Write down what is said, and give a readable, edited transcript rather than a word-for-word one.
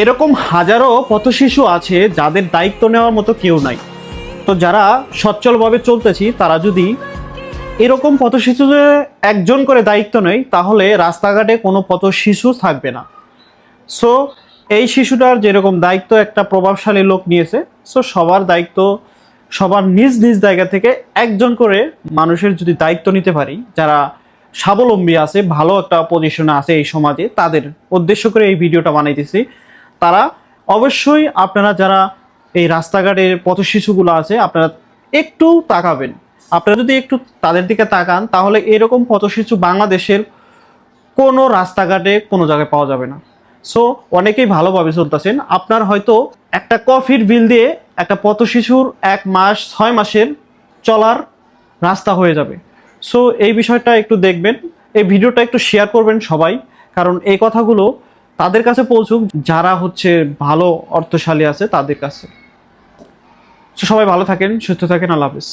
এরকম হাজারো পথ শিশু আছে যাদের দায়িত্ব নেওয়ার মতো কেউ নাই। তো যারা সচ্ছলভাবে চলতেছি তারা যদি এরকম পথ শিশুদের একজন করে দায়িত্ব নেয় তাহলে রাস্তাঘাটে কোনো পথ শিশু থাকবে না। সো এই শিশুটার যেরকম দায়িত্ব একটা প্রভাবশালী লোক নিয়েছে, সো সবার দায়িত্ব সবার নিজ নিজ জায়গা থেকে একজন করে মানুষের যদি দায়িত্ব নিতে পারি, যারা স্বাবলম্বী আছে, ভালো একটা পজিশনে আছে এই সমাজে, তাদের উদ্দেশ্য করে এই ভিডিওটা বানাইতেছি। তারা অবশ্যই, আপনারা যারা এই রাস্তাঘাটের পথ শিশুগুলো আছে আপনারা একটু তাকাবেন। আপনারা যদি একটু তাদের দিকে তাকান তাহলে এরকম পথ শিশু বাংলাদেশের কোনো রাস্তাঘাটে কোনো জায়গায় পাওয়া যাবে না। সো অনেকেই ভালোভাবে চলতেছেন। আপনার হয়তো একটা কফির বিল দিয়ে একটা পথ শিশুর 1 মাস 6 মাসের চলার রাস্তা হয়ে যাবে। সো এই বিষয়টা একটু দেখবেন, এই ভিডিওটা একটু শেয়ার করবেন সবাই, কারণ এই কথাগুলো তাদের কাছে পৌঁছুক যারা হচ্ছে ভালো অর্থশালী আছে তাদের কাছে। সো সবাই ভালো থাকেন, সুস্থ থাকেন, আল্লাহ হাফেজ।